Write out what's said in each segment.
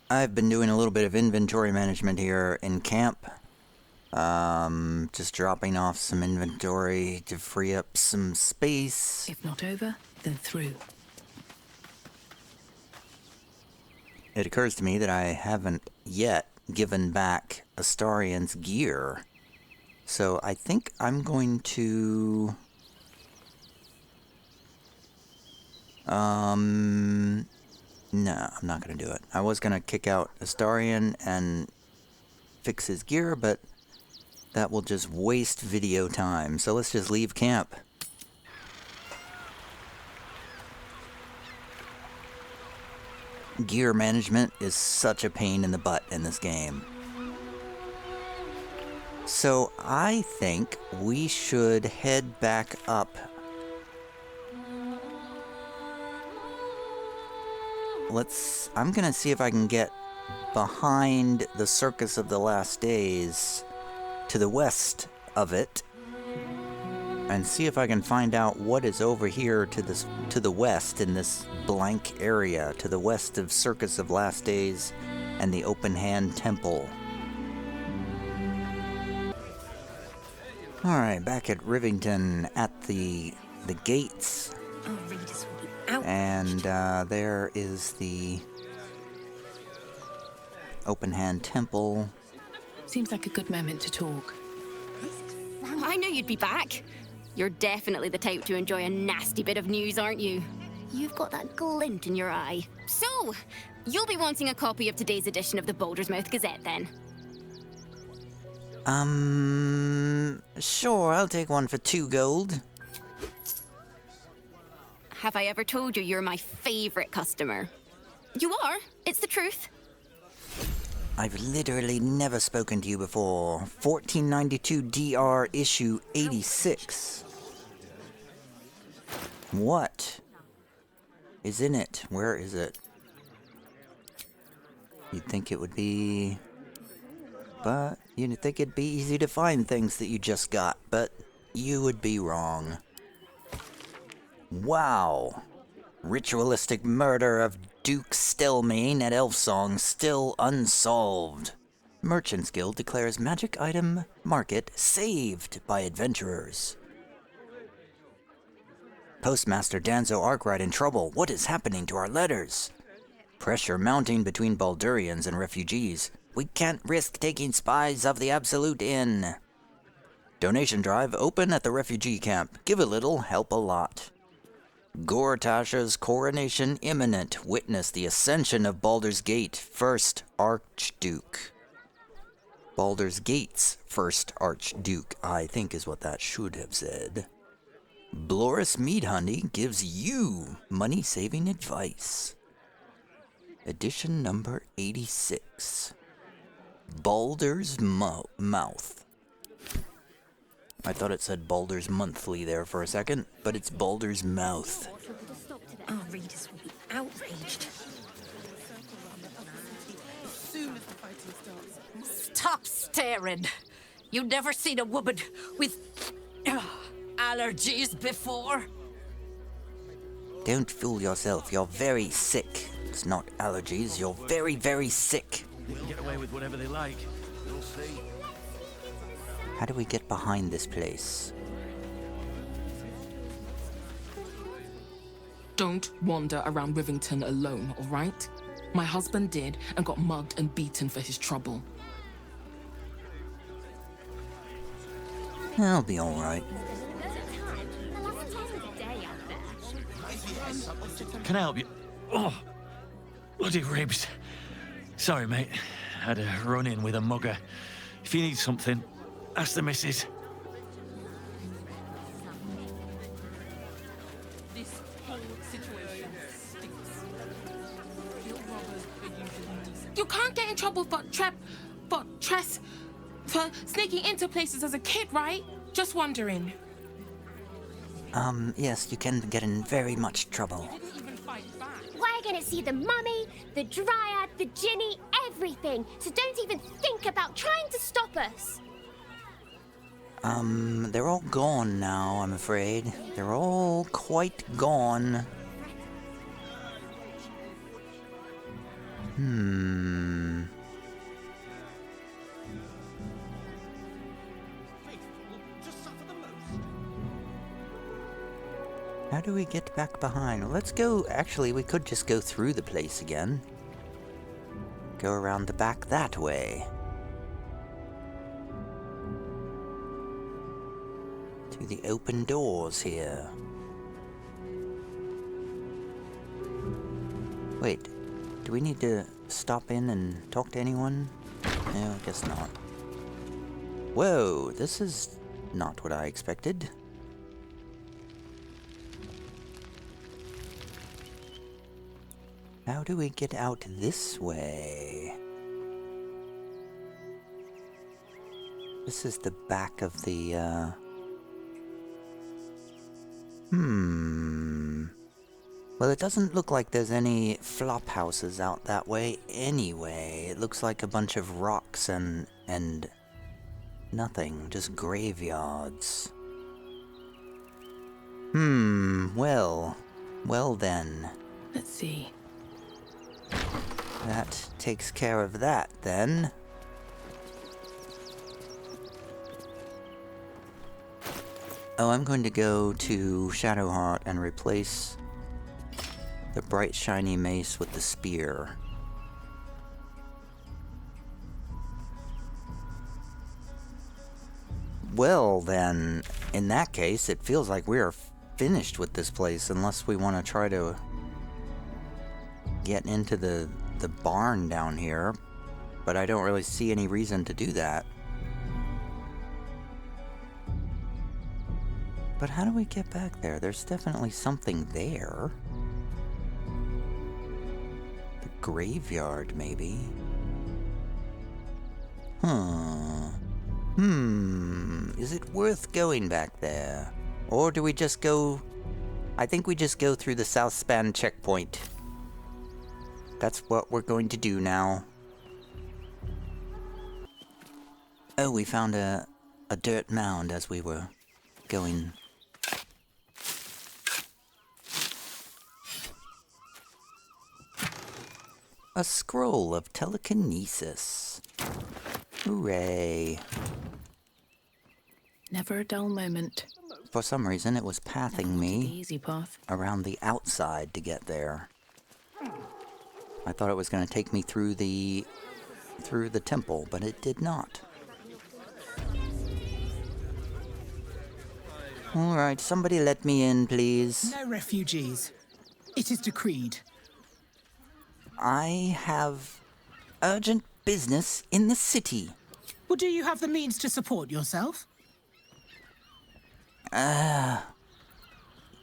I've been doing a little bit of inventory management here in camp. Just dropping off some inventory to free up some space. If not over, then through. It occurs to me that I haven't yet given back Astarion's gear. So I think I'm going to... No, I'm not going to do it. I was going to kick out Astarion and fix his gear, but that will just waste video time. So let's just leave camp. Gear management is such a pain in the butt in this game. So I think we should head back up. I'm gonna see if I can get behind the Circus of the Last Days to the west of it and see if I can find out what is over here to the west in this blank area to the west of Circus of Last Days and the Open Hand Temple. Alright, back at Rivington at the gates. And there is the Open Hand Temple. Seems like a good moment to talk. I knew you'd be back. You're definitely the type to enjoy a nasty bit of news, aren't you? You've got that glint in your eye. So, you'll be wanting a copy of today's edition of the Baldur's Mouth Gazette, then? Sure, I'll take one for 2 gold. Have I ever told you you're my favorite customer? You are. It's the truth. I've literally never spoken to you before. 1492 DR issue 86. What is in it? Where is it? You'd think it would be... But you'd think it'd be easy to find things that you just got, but you would be wrong. Wow. Ritualistic murder of Duke Stelmane at Elfsong still unsolved. Merchants Guild declares magic item market saved by adventurers. Postmaster Danzo Arkwright in trouble. What is happening to our letters? Pressure mounting between Baldurians and refugees. We can't risk taking spies of the Absolute in. Donation drive open at the refugee camp. Give a little, help a lot. Gortasha's coronation imminent. Witness the ascension of Baldur's Gate, first Archduke. Baldur's Gate's first Archduke, I think is what that should have said. Bloris Meadhoney gives you money-saving advice. Edition number 86. Baldur's Mouth. I thought it said Baldur's Monthly there for a second, but it's Baldur's Mouth. Our readers will be outraged. Stop staring. You've never seen a woman with allergies before? Don't fool yourself, you're very sick. It's not allergies, you're very, very sick. They can get away with whatever they like. We'll see. How do we get behind this place? Don't wander around Rivington alone, all right? My husband did and got mugged and beaten for his trouble. I'll be alright. Can I help you? Oh, bloody ribs. Sorry, mate. Had a run-in with a mugger. If you need something, ask the missus. This whole situation stinks. You can't get in trouble for sneaking into places as a kid, right? Just wondering. Yes, you can get in very much trouble. We're gonna see the mummy, the dryad, the djinni, everything. So don't even think about trying to stop us. They're all gone now, I'm afraid. They're all quite gone. How do we get back behind? Let's go... Actually, we could just go through the place again. Go around the back that way. To the open doors here. Wait, do we need to stop in and talk to anyone? No, I guess not. Whoa, this is not what I expected. How do we get out this way? This is the back of the, Well, it doesn't look like there's any flop houses out that way anyway. It looks like a bunch of rocks and nothing, just graveyards. Well then. Let's see. That takes care of that, then. Oh, I'm going to go to Shadowheart and replace the bright shiny mace with the spear. Well then, in that case, it feels like we are finished with this place unless we want to try to get into the barn down here, but I don't really see any reason to do that. But how do we get back there? There's definitely something there. The graveyard, maybe. Is it worth going back there? Or do we just go... I think we just go through the South Span checkpoint. That's what we're going to do now. Oh, we found a dirt mound as we were going. A scroll of telekinesis. Hooray. Never a dull moment. For some reason, it was pathing The me easy path. around the outside to get there. I thought it was going to take me through the temple, but it did not. All right, somebody let me in, please. No refugees. It is decreed. I have urgent business in the city. Well, do you have the means to support yourself?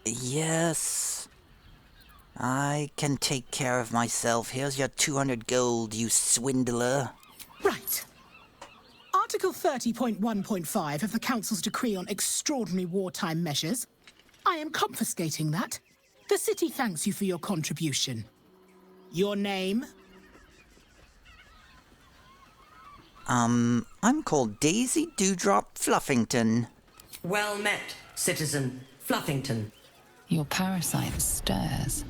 Yes. I can take care of myself. Here's your 200 gold, you swindler. Right. Article 30.1.5 of the Council's Decree on Extraordinary Wartime Measures. I am confiscating that. The city thanks you for your contribution. Your name? I'm called Daisy Dewdrop Fluffington. Well met, citizen Fluffington. Your parasite stirs.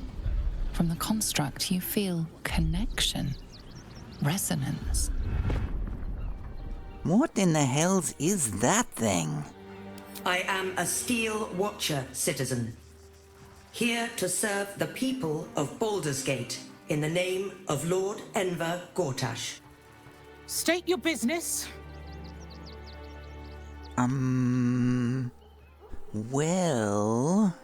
From the construct, you feel connection, resonance. What in the hells is that thing? I am a Steel Watcher, citizen. Here to serve the people of Baldur's Gate in the name of Lord Enver Gortash. State your business. Well...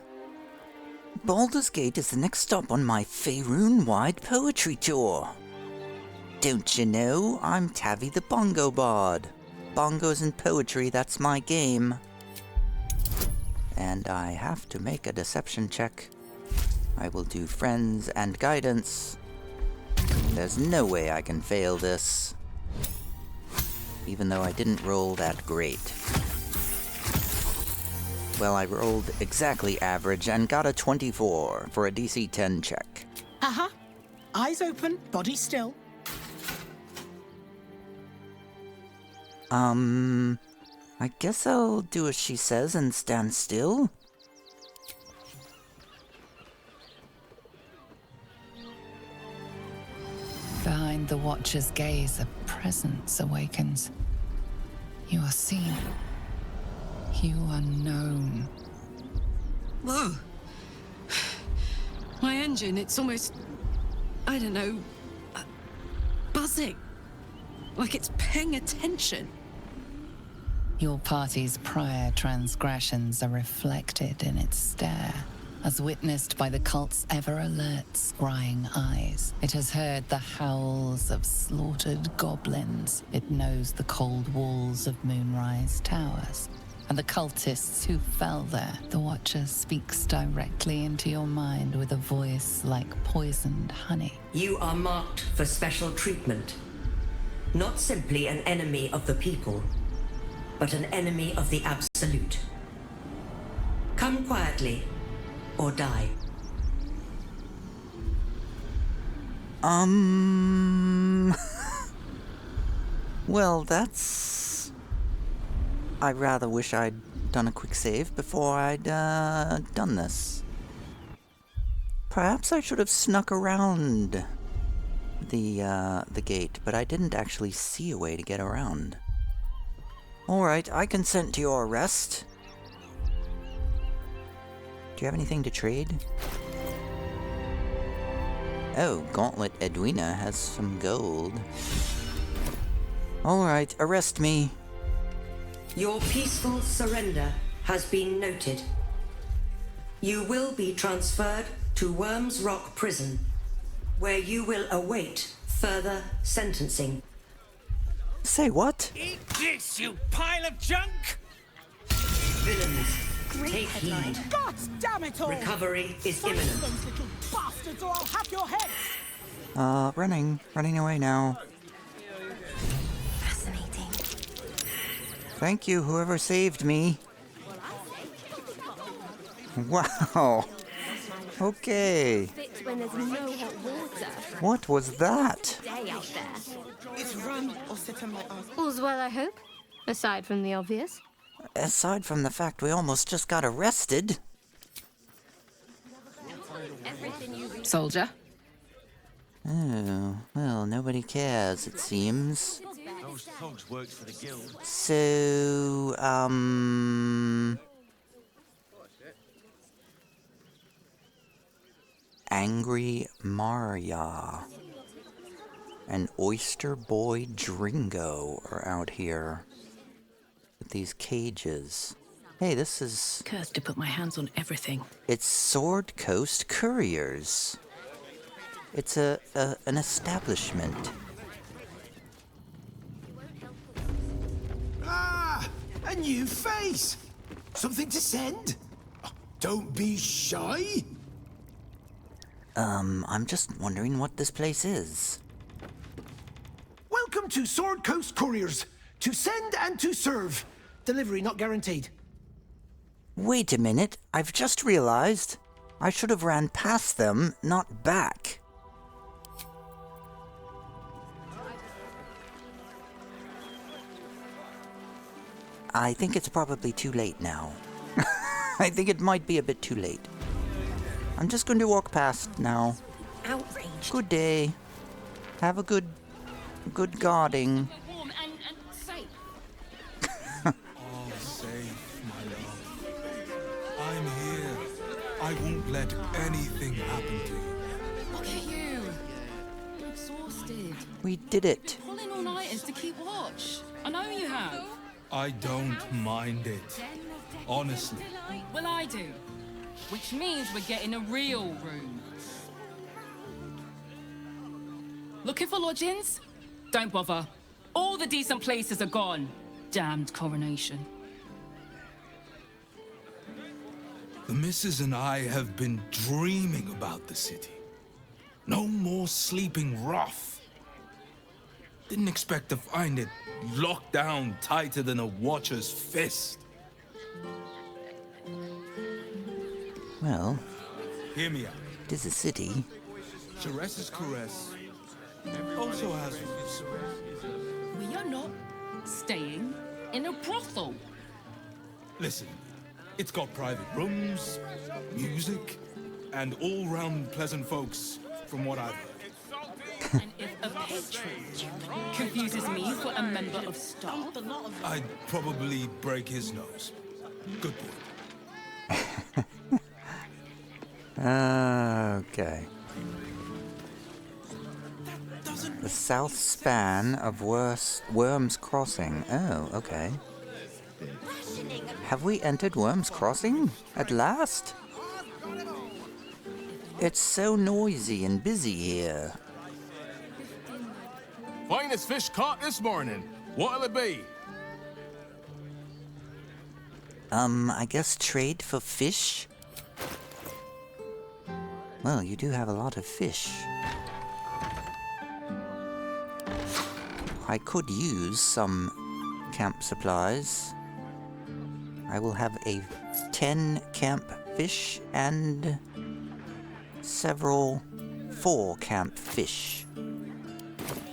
Baldur's Gate is the next stop on my Faerun-wide poetry tour. Don't you know, I'm Tavi the Bongo Bard. Bongos and poetry, that's my game. And I have to make a deception check. I will do friends and guidance. There's no way I can fail this. Even though I didn't roll that great. Well, I rolled exactly average and got a 24 for a DC 10 check. Eyes open, body still. I guess I'll do as she says and stand still. Behind the Watcher's gaze, a presence awakens. You are seen. You are known. Whoa. My engine, it's almost... I don't know... buzzing. Like it's paying attention. Your party's prior transgressions are reflected in its stare, as witnessed by the cult's ever-alert, scrying eyes. It has heard the howls of slaughtered goblins. It knows the cold walls of Moonrise Towers, and the cultists who fell there. The Watcher speaks directly into your mind with a voice like poisoned honey. You are marked for special treatment. Not simply an enemy of the people, but an enemy of the Absolute. Come quietly, or die. Well, that's... I rather wish I'd done a quick save before I'd done this. Perhaps I should have snuck around the gate, but I didn't actually see a way to get around. Alright, I consent to your arrest. Do you have anything to trade? Oh, Gauntlet Edwina has some gold. Alright, arrest me. Your peaceful surrender has been noted. You will be transferred to Wyrm's Rock Prison, where you will await further sentencing. Say what? Eat this, you pile of junk! Villains, take heed. God damn it all! Recovery is imminent. Those little bastards, or I'll have your heads! Running away now. Fascinating. Thank you, whoever saved me. Wow. Okay. Fits when there's no hot water. What was that? Day out there. It's run or sit on my ass. All's well, I hope. Aside from the obvious. Aside from the fact we almost just got arrested. Soldier? Oh, well, nobody cares, it seems. Those thugs worked for the guild. So, Angry Maria and Oyster Boy Dringo are out here with these cages. Hey, this is... Cursed to put my hands on everything. It's Sword Coast Couriers. It's an establishment. Ah, a new face. Something to send? Don't be shy. I'm just wondering what this place is. Welcome to Sword Coast Couriers. To send and to serve. Delivery not guaranteed. Wait a minute, I've just realized I should have ran past them, not back. I think it's probably too late now. I think it might be a bit too late. I'm just going to walk past now. Outraged. Good day. Have a good guarding. Warm and safe. All safe, my love. I'm here. I won't let anything happen to you. Look at you. You're exhausted. We did it. Pulling all-nighters to keep watch. I know you have. I don't mind it. Honestly. Well, I do. Which means we're getting a real room. Looking for lodgings? Don't bother. All the decent places are gone. Damned coronation. The missus and I have been dreaming about the city. No more sleeping rough. Didn't expect to find it locked down tighter than a watcher's fist. Well, Hear me out. it is a city. Ceres's caress also has... We are not staying in a brothel. Listen, it's got private rooms, music, and all-round pleasant folks, from what I've heard. And if a patron confuses me for a member of staff, I'd probably break his nose. Good boy. Okay. The south span of Wyrm's Crossing. Oh, okay. Have we entered Wyrm's Crossing? At last? It's so noisy and busy here. Finest fish caught this morning. What'll it be? I guess trade for fish? Well, you do have a lot of fish. I could use some camp supplies. I will have 10 camp fish and several 4 camp fish.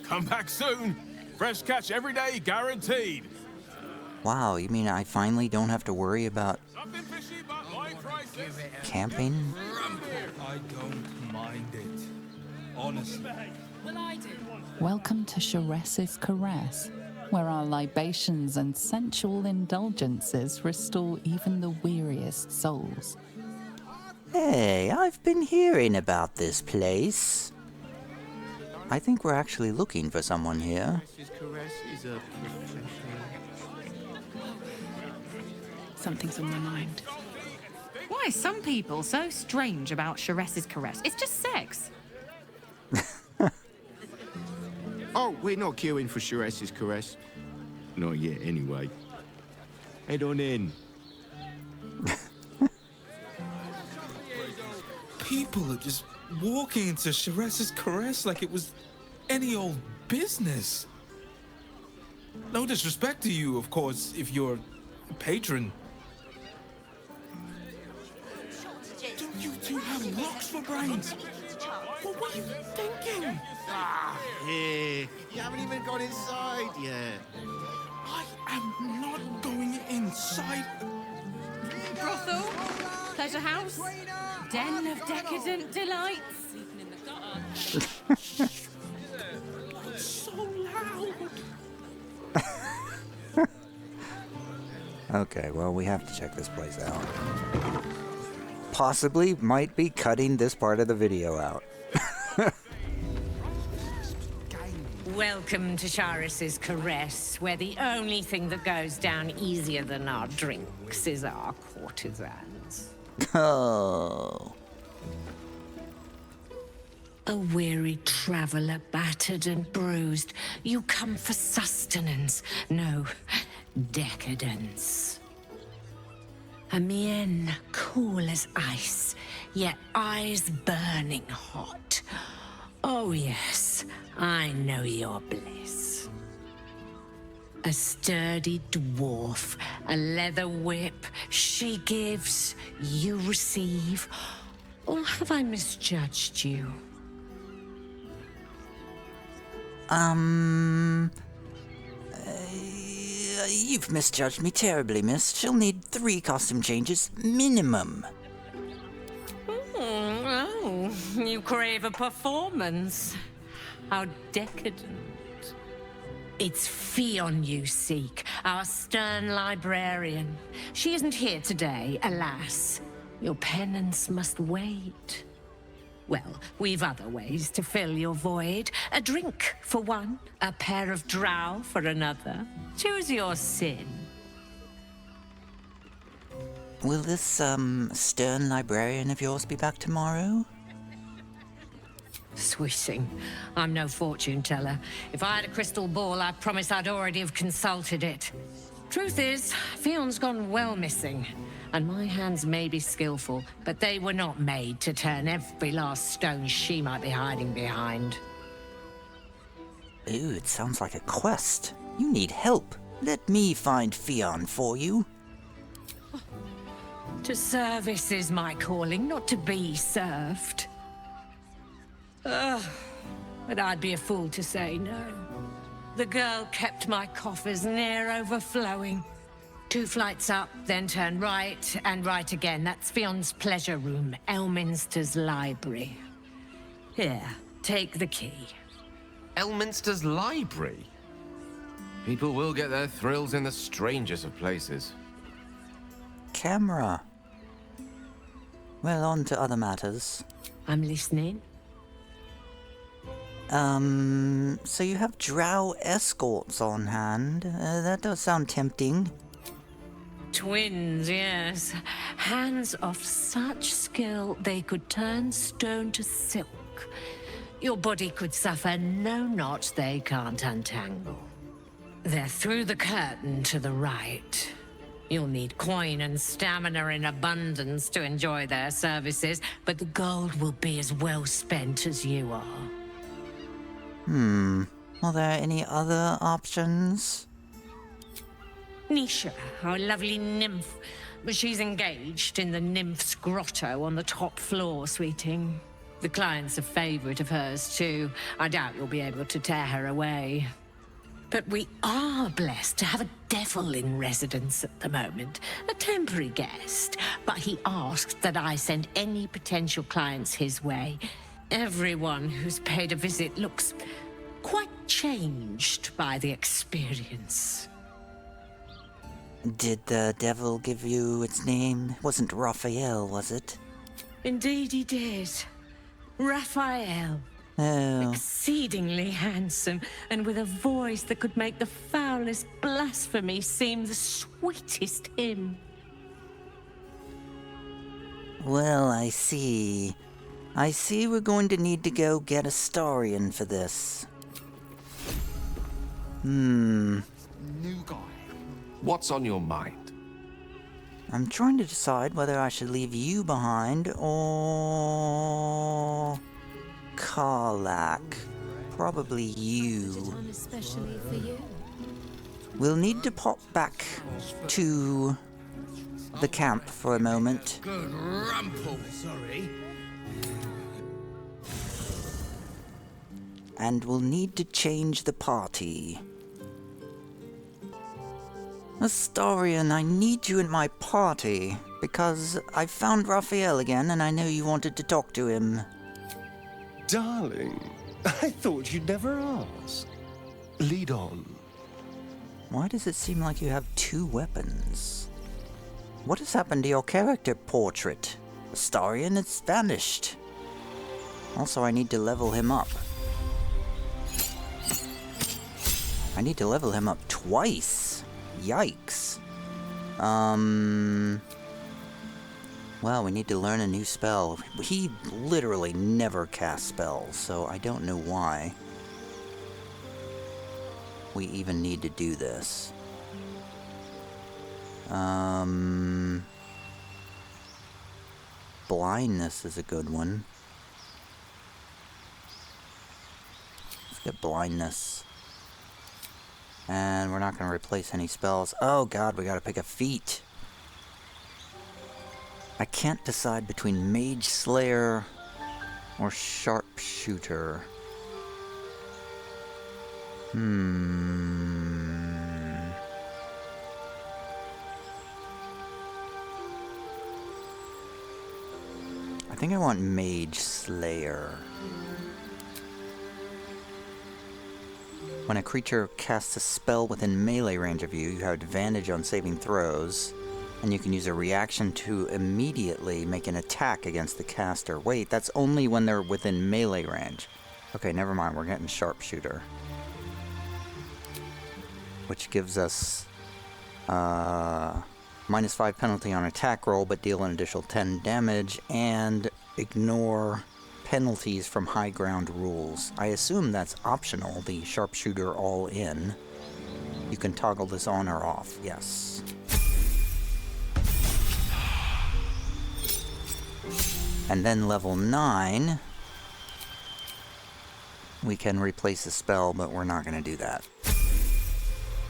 Come back soon. Fresh catch every day, guaranteed. Wow, you mean I finally don't have to worry about camping? I don't mind it. Honestly. Welcome to Sharess's Caress, where our libations and sensual indulgences restore even the weariest souls. Hey, I've been hearing about this place. I think we're actually looking for someone here. Something's on my mind. Why are some people so strange about Sharess's Caress? It's just sex. Oh, we're not queuing for Sharess's Caress. Not yet, anyway. Head on in. People are just walking into Sharess's Caress like it was any old business. No disrespect to you, of course, if you're a patron. Don't you two have locks for brains? What were you thinking? Here. You haven't even gone inside yet. I am not going inside. Brothel, pleasure house, den of decadent delights. So loud. Okay, well, we have to check this place out. Possibly might be cutting this part of the video out. Welcome to Sharess's Caress, where the only thing that goes down easier than our drinks is our courtesans. Oh. A weary traveller, battered and bruised, you come for sustenance, no, decadence. A mien cool as ice, yet eyes burning hot. Oh yes, I know your bliss. A sturdy dwarf, a leather whip, she gives, you receive. Or have I misjudged you? You've misjudged me terribly, miss. She'll need 3 costume changes, minimum. Oh, you crave a performance. How decadent. It's Ffion you seek, our Stern Librarian. She isn't here today, alas. Your penance must wait. Well, we've other ways to fill your void. A drink for one, a pair of drow for another. Choose your sin. Will this, Stern Librarian of yours be back tomorrow? Swishing. I'm no fortune teller. If I had a crystal ball, I promise I'd already have consulted it. Truth is, Fion's gone well missing. And my hands may be skillful, but they were not made to turn every last stone she might be hiding behind. Ooh, it sounds like a quest. You need help. Let me find Ffion for you. To service is my calling, not to be served. Ugh, but I'd be a fool to say no. The girl kept my coffers near overflowing. 2 flights up, then turn right, and right again. That's Fion's pleasure room, Elminster's library. Here, take the key. Elminster's library? People will get their thrills in the strangest of places. Camera. Well, on to other matters. I'm listening. So you have drow escorts on hand. That does sound tempting. Twins, yes. Hands of such skill they could turn stone to silk. Your body could suffer no knot they can't untangle. They're through the curtain to the right. You'll need coin and stamina in abundance to enjoy their services, but the gold will be as well spent as you are. Are there any other options? Nisha, our lovely nymph. But she's engaged in the nymph's grotto on the top floor, sweeting. The client's a favorite of hers, too. I doubt you'll be able to tear her away. But we are blessed to have a devil in residence at the moment. A temporary guest. But he asked that I send any potential clients his way. Everyone who's paid a visit looks quite changed by the experience. Did the devil give you its name? It wasn't Raphael, was it? Indeed he did. Raphael. Oh. Exceedingly handsome, and with a voice that could make the foulest blasphemy seem the sweetest hymn. Well, I see. I see we're going to need to go get Astarion for this. New guy. What's on your mind? I'm trying to decide whether I should leave you behind or Karlak. Probably you. Especially for you. We'll need to pop back to the camp for a moment. Good rumple. Sorry. And we'll need to change the party. Astarion, I need you in my party, because I found Raphael again and I know you wanted to talk to him. Darling, I thought you'd never ask. Lead on. Why does it seem like you have two weapons? What has happened to your character portrait? Astarion, it's vanished. Also, I need to level him up. I need to level him up twice. Yikes. Well, we need to learn a new spell. He literally never casts spells, so I don't know why we even need to do this. Blindness is a good one. Let's get blindness. And we're not going to replace any spells. Oh god, we gotta pick a feat. I can't decide between Mage Slayer or Sharpshooter. I think I want Mage Slayer. When a creature casts a spell within melee range of you, you have advantage on saving throws, and you can use a reaction to immediately make an attack against the caster. Wait, that's only when they're within melee range. Okay, never mind, we're getting Sharpshooter. Which gives us -5 penalty on attack roll, but deal an additional 10 damage, and ignore penalties from high ground rules. I assume that's optional, the Sharpshooter all in. You can toggle this on or off, yes. And then level 9, we can replace a spell, but we're not going to do that.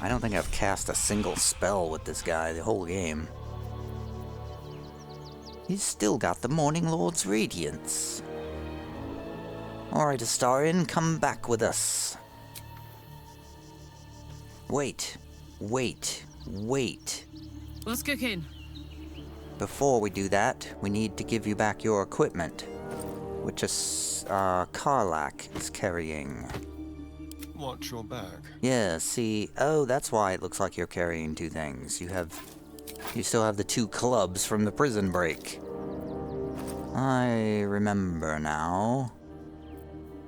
I don't think I've cast a single spell with this guy the whole game. He's still got the Morning Lord's Radiance. Alright, Astarion, come back with us. Wait. What's cooking? Before we do that, we need to give you back your equipment, which is Karlak is carrying. Watch your back. Yeah, see, oh, that's why it looks like you're carrying two things. You still have the two clubs from the prison break. I remember now.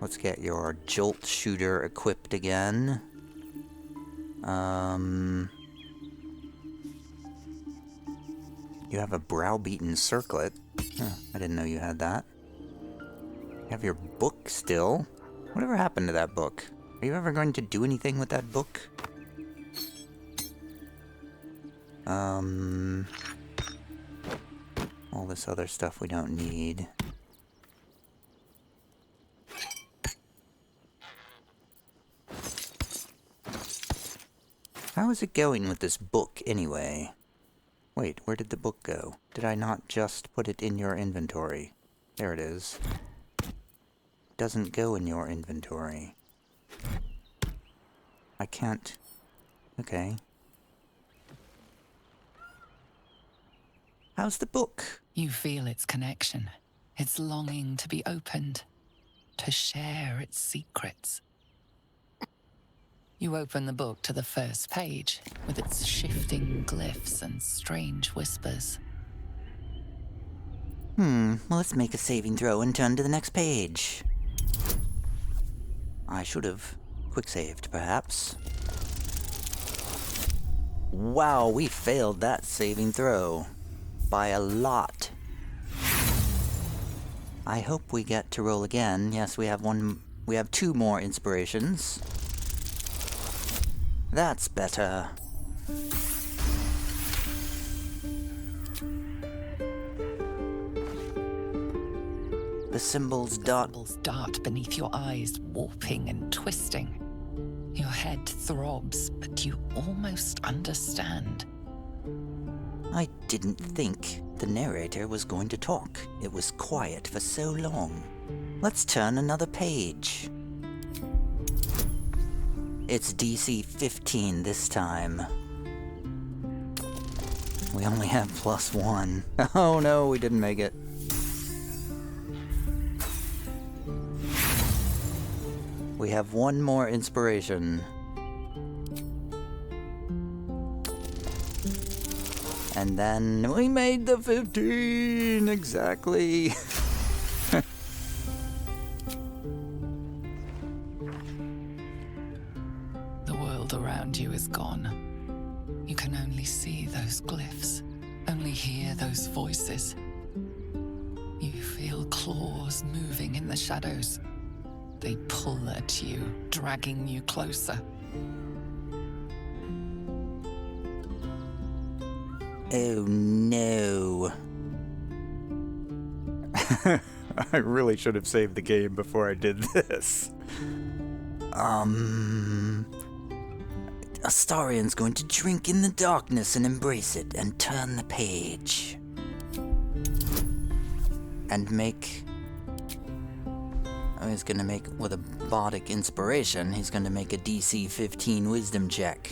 Let's get your jolt shooter equipped again. You have a browbeaten circlet. Huh, I didn't know you had that. You have your book still. Whatever happened to that book? Are you ever going to do anything with that book? All this other stuff we don't need. How is it going with this book, anyway? Wait, where did the book go? Did I not just put it in your inventory? There it is. Doesn't go in your inventory. I can't... Okay. How's the book? You feel its connection, its longing to be opened, to share its secrets. You open the book to the first page, with its shifting glyphs and strange whispers. Well, let's make a saving throw and turn to the next page. I should have quick-saved, perhaps. Wow, we failed that saving throw. By a lot. I hope we get to roll again. Yes, we have 2 more inspirations. That's better. The symbols dart. The symbols dart beneath your eyes, warping and twisting. Your head throbs, but you almost understand. I didn't think the narrator was going to talk. It was quiet for so long. Let's turn another page. It's DC 15 this time. We only have +1. Oh no, we didn't make it. We have 1 more inspiration. And then we made the 15, exactly. The world around you is gone. You can only see those glyphs, only hear those voices. You feel claws moving in the shadows. They pull at you, dragging you closer. Oh no. I really should have saved the game before I did this. Astarion's going to drink in the darkness and embrace it and turn the page. And make... Oh, he's gonna make, with a bardic inspiration, he's gonna make a DC 15 wisdom check.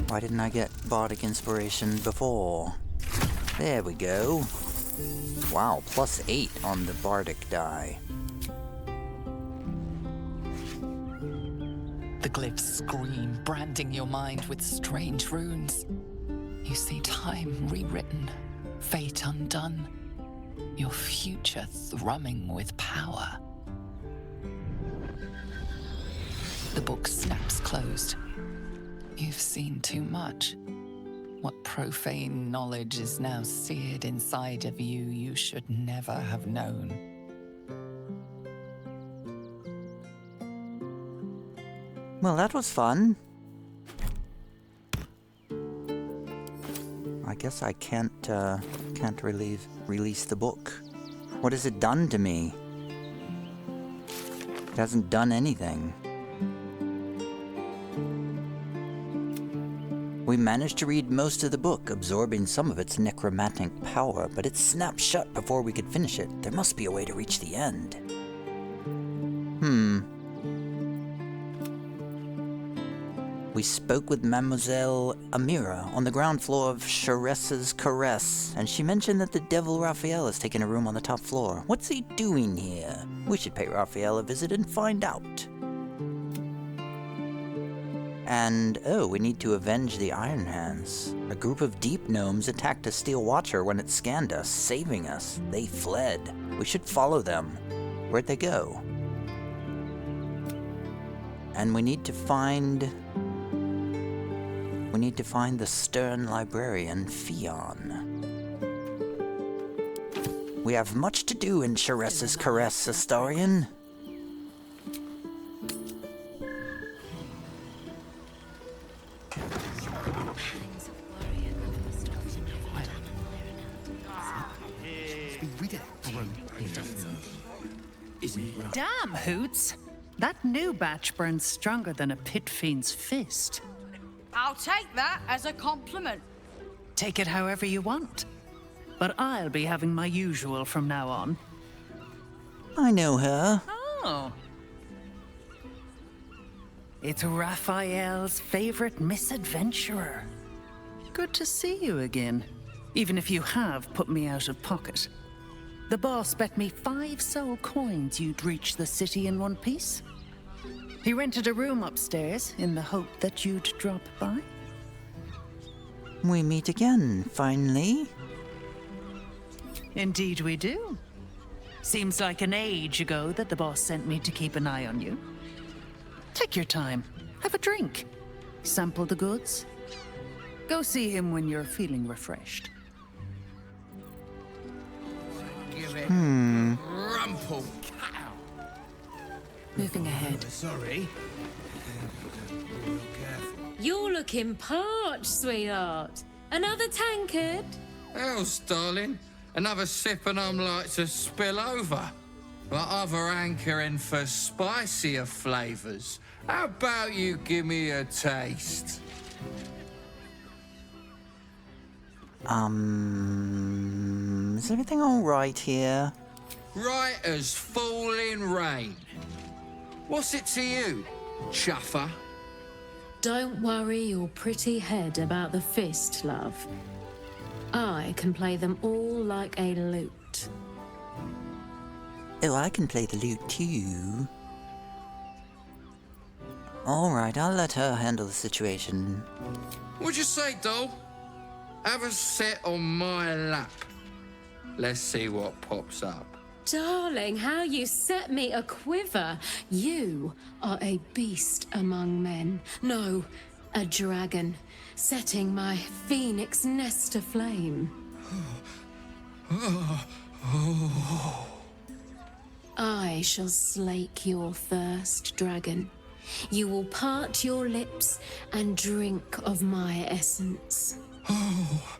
Why didn't I get bardic inspiration before? There we go. Wow, +8 on the bardic die. The glyphs scream, branding your mind with strange runes. You see time rewritten, fate undone, your future thrumming with power. The book snaps closed. You've seen too much. What profane knowledge is now seared inside of you you should never have known. Well, that was fun. I guess I can't release the book. What has it done to me? It hasn't done anything. We managed to read most of the book, absorbing some of its necromantic power, but it snapped shut before we could finish it. There must be a way to reach the end. We spoke with Mamzell Amira on the ground floor of Shress's Caress, and she mentioned that the devil Raphael has taken a room on the top floor. What's he doing here? We should pay Raphael a visit and find out. And, oh, we need to avenge the Ironhands. A group of deep gnomes attacked a steel watcher when it scanned us, saving us. They fled. We should follow them. Where'd they go? And we need to find the Stern Librarian, Ffion. We have much to do in Sharess's Caress, Astarion. Damn, Hoots! That new batch burns stronger than a pit fiend's fist. I'll take that as a compliment. Take it however you want. But I'll be having my usual from now on. I know her. Oh. It's Raphael's favorite misadventurer. Good to see you again, even if you have put me out of pocket. The boss bet me 5 soul coins you'd reach the city in one piece. He rented a room upstairs in the hope that you'd drop by. We meet again, finally. Indeed we do. Seems like an age ago that the boss sent me to keep an eye on you. Take your time. Have a drink. Sample the goods. Go see him when you're feeling refreshed. Rumple cow. Moving ahead. Sorry. You're looking parched, sweetheart. Another tankard? Else, darling. Another sip and I'm like to spill over. But other hankering for spicier flavors. How about you give me a taste? Is everything alright here? Right as falling rain. What's it to you, chuffer? Don't worry your pretty head about the fist, love. I can play them all like a lute. Oh, I can play the lute too. Alright, I'll let her handle the situation. What'd you say, doll? Have a sit on my lap. Let's see what pops up. Darling, how you set me a quiver. You are a beast among men. No, a dragon, setting my phoenix nest aflame. I shall slake your thirst, dragon. You will part your lips and drink of my essence. Oh,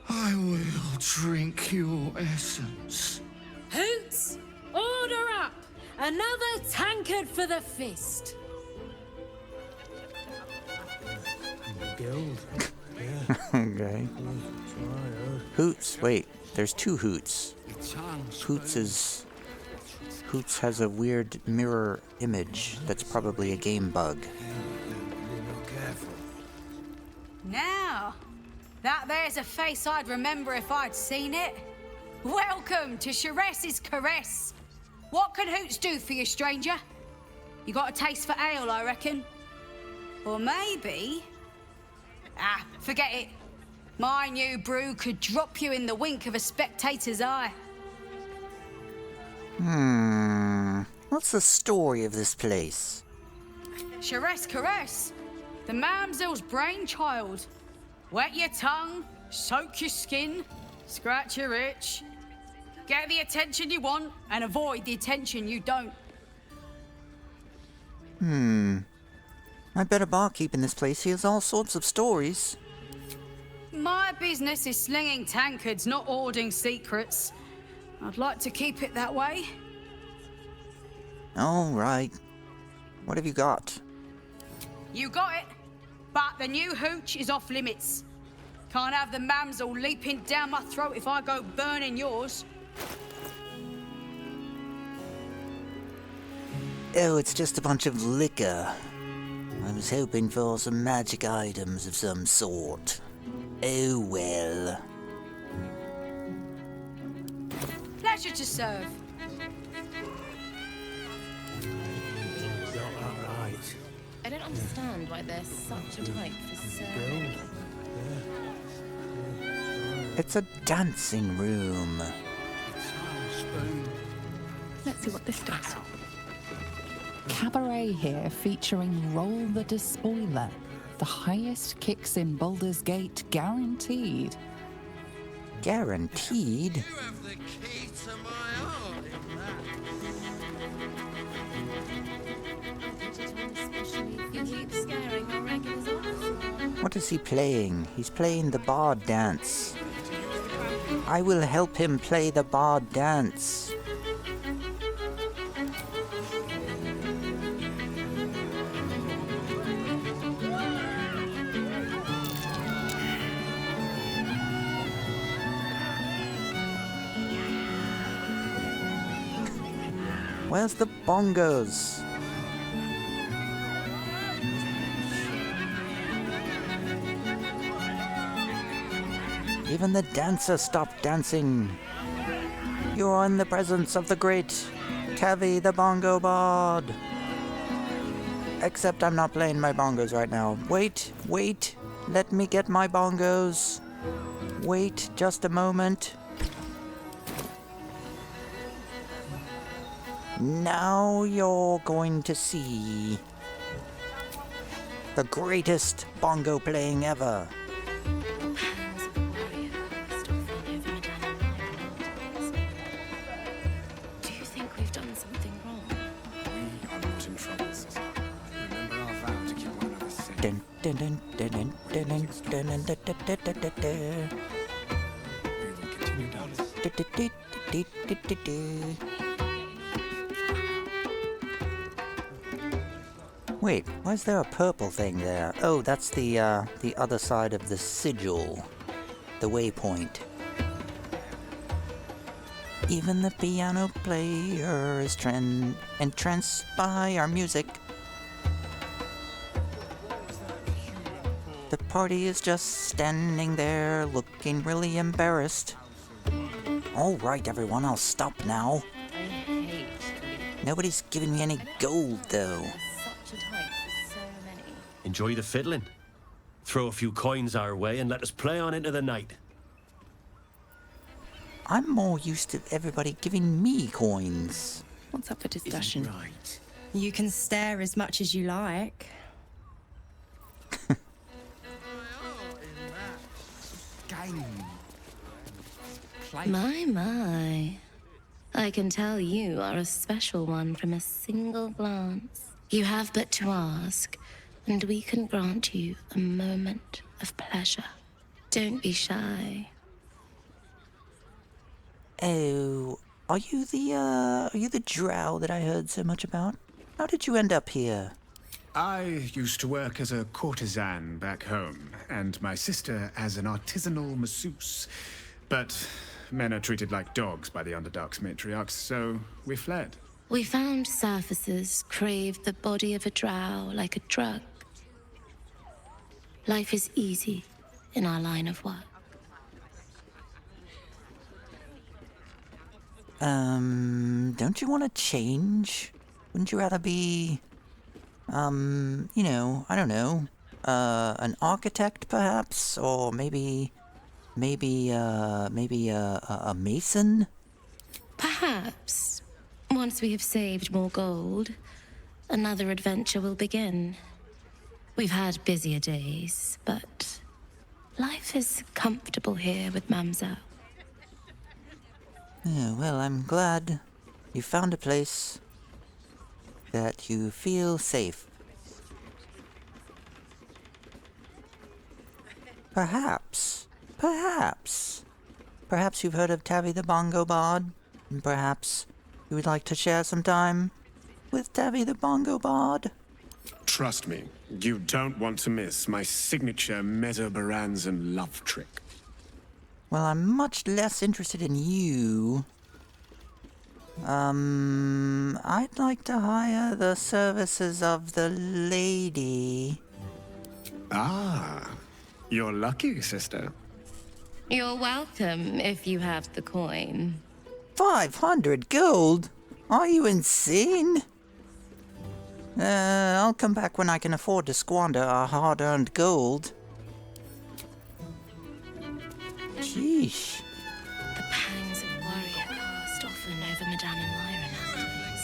I will drink your essence. Hoots, order up! Another tankard for the fist. Guild. Okay. Hoots, wait, there's 2 Hoots. Hoots has a weird mirror image that's probably a game bug. Now, that there's a face I'd remember if I'd seen it. Welcome to Sharess's Caress. What can Hoots do for you, stranger? You got a taste for ale, I reckon? Or maybe... Ah, forget it. My new brew could drop you in the wink of a spectator's eye. What's the story of this place? Sharess Caress, the Mamzell's brainchild. Wet your tongue, soak your skin, scratch your itch. Get the attention you want and avoid the attention you don't. I bet a barkeep in this place hears all sorts of stories. My business is slinging tankards, not hoarding secrets. I'd like to keep it that way. Alright. What have you got? You got it, but the new hooch is off limits. Can't have the Mamzell leaping down my throat if I go burning yours. Oh, it's just a bunch of liquor. I was hoping for some magic items of some sort. Oh well. Pleasure to serve. don't understand why there's such a type for so many. It's a dancing room. Let's see what this does. Cabaret here featuring Roll the Despoiler. The highest kicks in Baldur's Gate guaranteed. Guaranteed? You have the key to my heart in that. What is he playing? He's playing the bard dance. I will help him play the bard dance. Where's the bongos? Even the dancer stopped dancing. You're in the presence of the great Tavi the Bongo Bard. Except I'm not playing my bongos right now. Wait, let me get my bongos. Wait just a moment. Now you're going to see the greatest bongo playing ever. Do you think we've done something wrong? We are not in trouble, sister. Remember our vow to keep one another safe. Dun, dun, dun, dun, dun, dun, dun, dun, dun, dun, dun, dun, dun, dun. We will continue down this. Du, du, du, du, du, du, du. Wait, why is there a purple thing there? Oh, that's the other side of the sigil. The waypoint. Even the piano player is entranced by our music. The party is just standing there, looking really embarrassed. All right, everyone, I'll stop now. Nobody's giving me any gold, though. Enjoy the fiddling. Throw a few coins our way and let us play on into the night. I'm more used to everybody giving me coins. What's up for discussion? Right. You can stare as much as you like. My. I can tell you are a special one from a single glance. You have but to ask, and we can grant you a moment of pleasure. Don't be shy. Oh, are you the drow that I heard so much about? How did you end up here? I used to work as a courtesan back home, and my sister as an artisanal masseuse. But men are treated like dogs by the Underdark's matriarchs, so we fled. We found surfacers craved the body of a drow like a drug. Life is easy in our line of work. Don't you want to change? Wouldn't you rather be, I don't know, an architect perhaps? Or maybe a mason? Perhaps. Once we have saved more gold, another adventure will begin. We've had busier days, but life is comfortable here with Mamzell. Yeah, well, I'm glad you found a place that you feel safe. Perhaps you've heard of Tavi the Bongo Bard, and perhaps you would like to share some time with Tavi the Bongo Bard. Trust me, you don't want to miss my signature Mesobaranzan love trick. Well, I'm much less interested in you. I'd like to hire the services of the lady. Ah, you're lucky, sister. You're welcome if you have the coin. 500 gold? Are you insane? I'll come back when I can afford to squander our hard-earned gold. Sheesh. The pangs of warrior cast often over Madame Amira nowadays.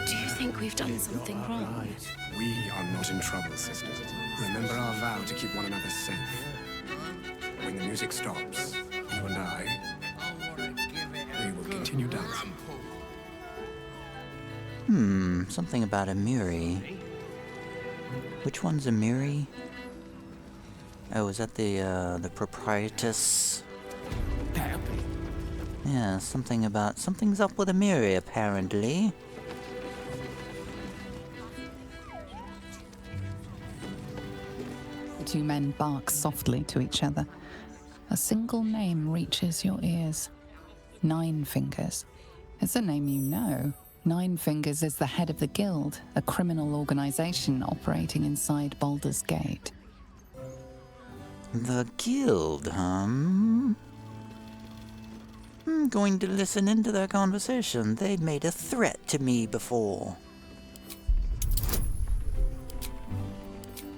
Do you think we've done something wrong? We are not in trouble, sister. Remember our vow to keep one another safe. When the music stops, you and I, we will continue dancing. Something about Amiri. Which one's Amiri? Oh, is that the proprietress? Yeah, something's up with Amiri, apparently. The two men bark softly to each other. A single name reaches your ears. Nine Fingers. It's a name you know. Nine Fingers is the head of the Guild, a criminal organization operating inside Baldur's Gate. The Guild, huh? I'm going to listen into their conversation. They made a threat to me before.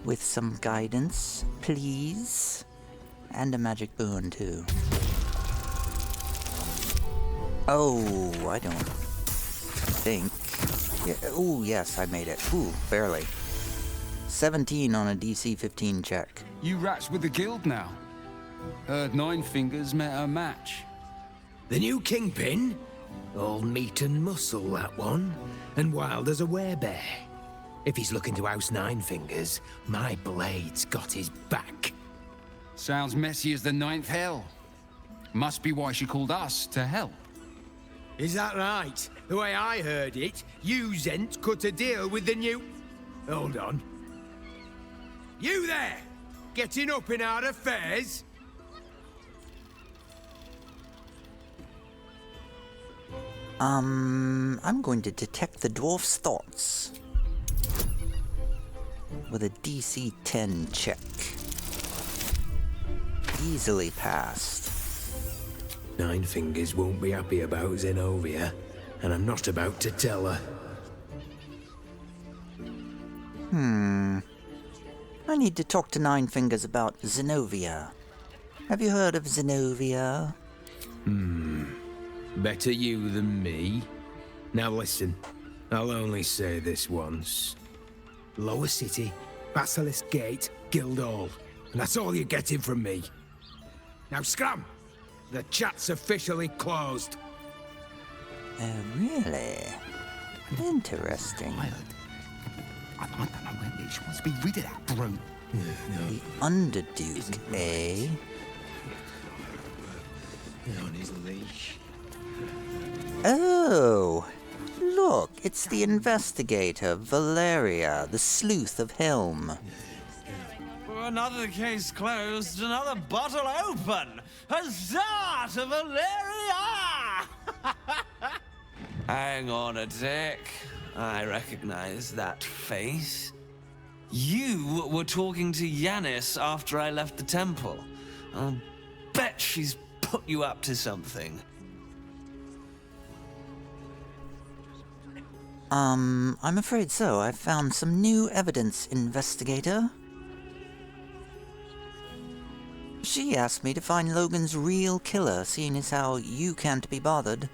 With some guidance, please. And a magic boon, too. Oh, I don't think. Yeah. Oh, yes, I made it. Ooh, barely. 17 on a DC 15 check. You rats with the guild now. Heard Nine Fingers met her match. The new kingpin? All meat and muscle, that one. And wild as a werebear. If he's looking to oust Nine Fingers, my blade's got his back. Sounds messy as the ninth hell. Must be why she called us to help. Is that right? The way I heard it, you Zent cut a deal with the new... Hold on. You there! Getting up in our affairs? I'm going to detect the dwarf's thoughts. With a DC 10 check. Easily passed. Nine Fingers won't be happy about Zenobia, and I'm not about to tell her. I need to talk to Nine Fingers about Zenobia. Have you heard of Zenobia? Better you than me. Now listen, I'll only say this once. Lower City, Basilisk Gate, Guildhall. And that's all you're getting from me. Now scram! The chat's officially closed. Oh, really? Interesting. I don't know where she wants to be rid of that brute. The Underduke, eh? On his leash. Oh! Look, it's the Investigator Valeria, the Sleuth of Helm. Another case closed, another bottle open! Huzzah to Valeria! Hang on a tick. I recognize that face. You were talking to Yanis after I left the temple. I'll bet she's put you up to something. I'm afraid so. I've found some new evidence, Investigator. She asked me to find Logan's real killer, seeing as how you can't be bothered.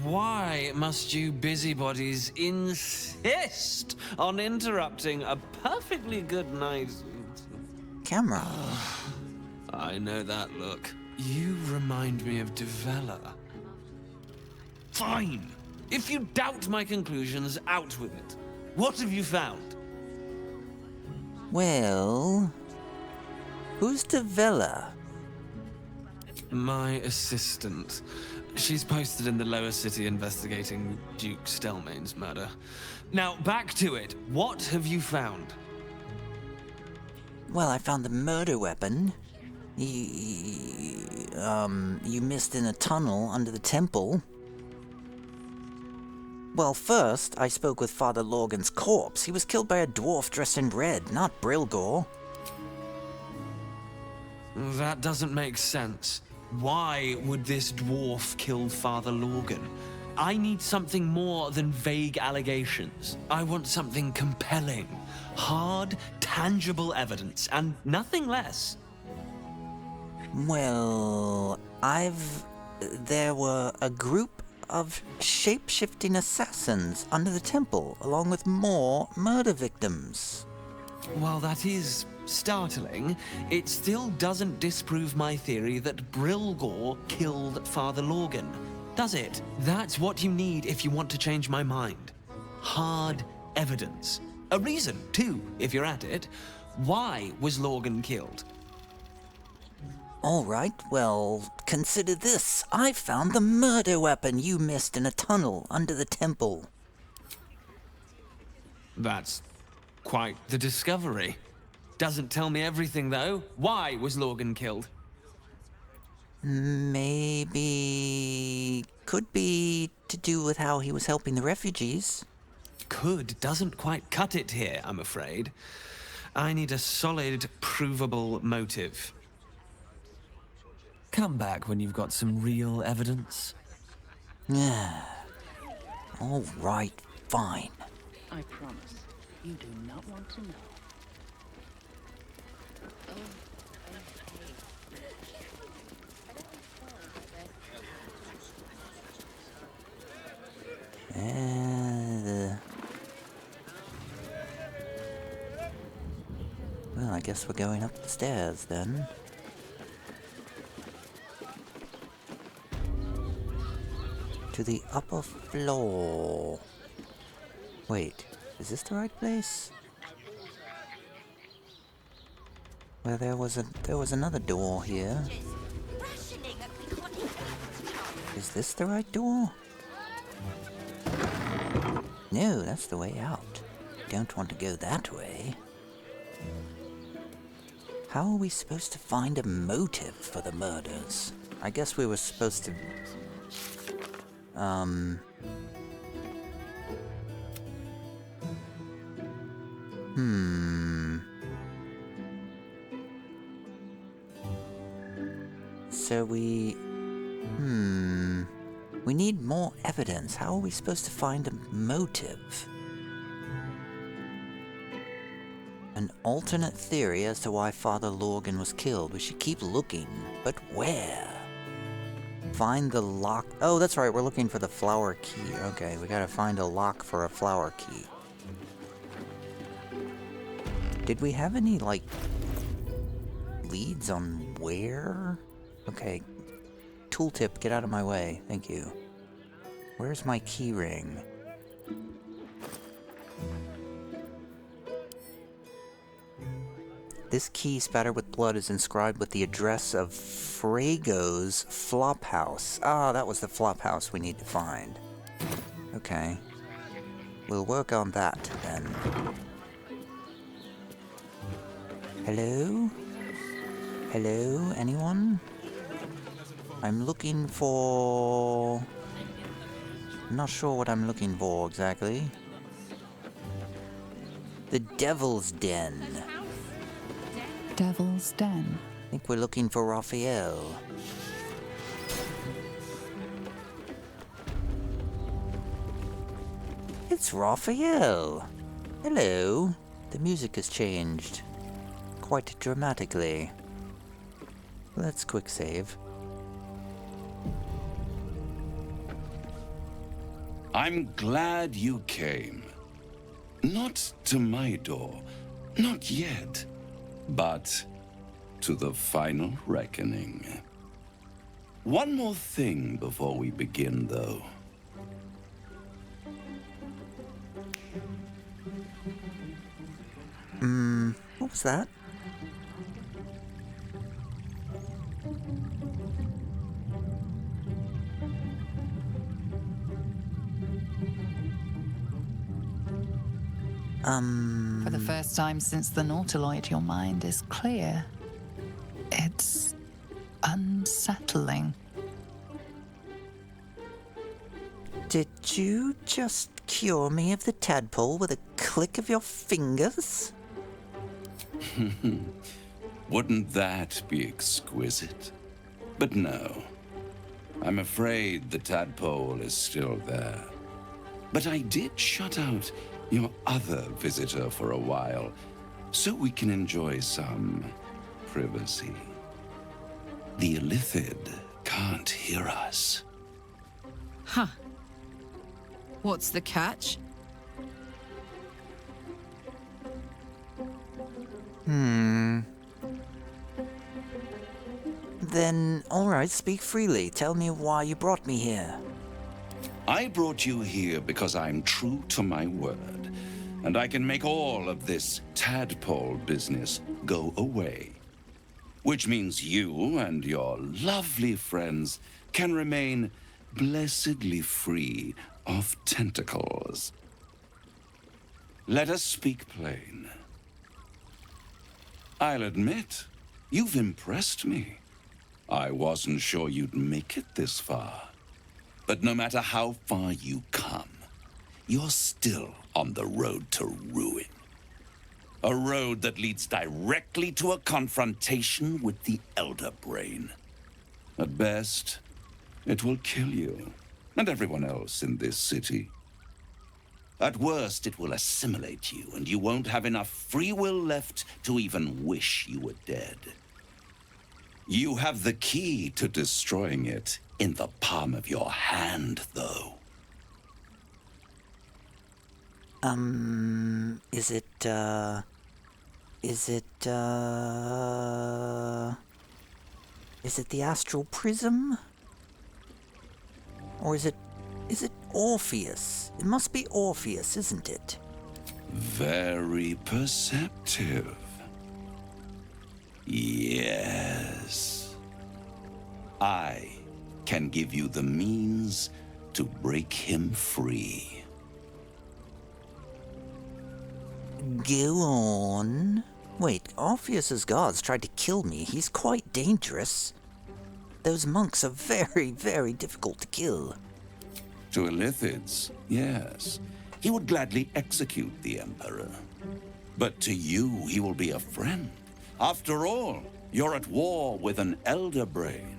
Why must you busybodies insist on interrupting a perfectly good night? Camera. I know that look. You remind me of Devella. Fine. If you doubt my conclusions, out with it. What have you found? Well... Who's Devella? My assistant. She's posted in the lower city investigating Duke Stelmane's murder. Now, back to it. What have you found? Well, I found the murder weapon. You missed in a tunnel under the temple. Well, first, I spoke with Father Lorgan's corpse. He was killed by a dwarf dressed in red, not Brilgor. That doesn't make sense. Why would this dwarf kill Father Lorgan? I need something more than vague allegations. I want something compelling, hard, tangible evidence, and nothing less. Well, there were a group of shape-shifting assassins under the temple, along with more murder victims. While that is startling, it still doesn't disprove my theory that Brilgor killed Father Lorgan, does it? That's what you need if you want to change my mind. Hard evidence. A reason, too, if you're at it. Why was Lorgan killed? All right, well, consider this. I found the murder weapon you missed in a tunnel under the temple. That's quite the discovery. Doesn't tell me everything, though. Why was Lorgan killed? Maybe... could be to do with how he was helping the refugees. Could doesn't quite cut it here, I'm afraid. I need a solid, provable motive. Come back when you've got some real evidence. Yeah. All right, fine. I promise, you do not want to know. Well, I guess we're going up the stairs then. To the upper floor. Wait, is this the right place? Well, there was another door here. Is this the right door? No, that's the way out. Don't want to go that way. How are we supposed to find a motive for the murders? I guess we were supposed to... So we need more evidence. How are we supposed to find a motive? An alternate theory as to why Father Lorgan was killed. We should keep looking, but where? Find the lock. Oh, that's right, we're looking for the flower key. Okay, we gotta find a lock for a flower key. Did we have any, like, leads on where? Okay. Tooltip, get out of my way. Thank you. Where's my key ring? This key spattered with blood is inscribed with the address of Frago's Flophouse. Ah, that was the Flophouse we need to find. Okay. We'll work on that then. Hello? Hello? Anyone? I'm looking for... I'm not sure what I'm looking for exactly. The Devil's Den. Devil's Den? I think we're looking for Raphael. It's Raphael! Hello. The music has changed. Quite dramatically. Let's quick save. I'm glad you came. Not to my door, not yet, but to the final reckoning. One more thing before we begin, though. What was that? For the first time since the Nautiloid, your mind is clear. It's unsettling. Did you just cure me of the tadpole with a click of your fingers? Wouldn't that be exquisite? But no. I'm afraid the tadpole is still there. But I did shut out your other visitor for a while, so we can enjoy some privacy. The Illithid can't hear us. Huh. What's the catch? Then, alright, speak freely. Tell me why you brought me here. I brought you here because I'm true to my word, and I can make all of this tadpole business go away. Which means you and your lovely friends can remain blessedly free of tentacles. Let us speak plain. I'll admit, you've impressed me. I wasn't sure you'd make it this far. But no matter how far you come, you're still on the road to ruin. A road that leads directly to a confrontation with the Elder Brain. At best, it will kill you and everyone else in this city. At worst, it will assimilate you, and you won't have enough free will left to even wish you were dead. You have the key to destroying it in the palm of your hand, though. Is it the astral prism? Or is it Orpheus? It must be Orpheus, isn't it? Very perceptive. Yes. I can give you the means to break him free. Go on. Wait, Orpheus's guards tried to kill me. He's quite dangerous. Those monks are very, very difficult to kill. To Illithids, yes. He would gladly execute the Emperor. But to you, he will be a friend. After all, you're at war with an Elder Brain.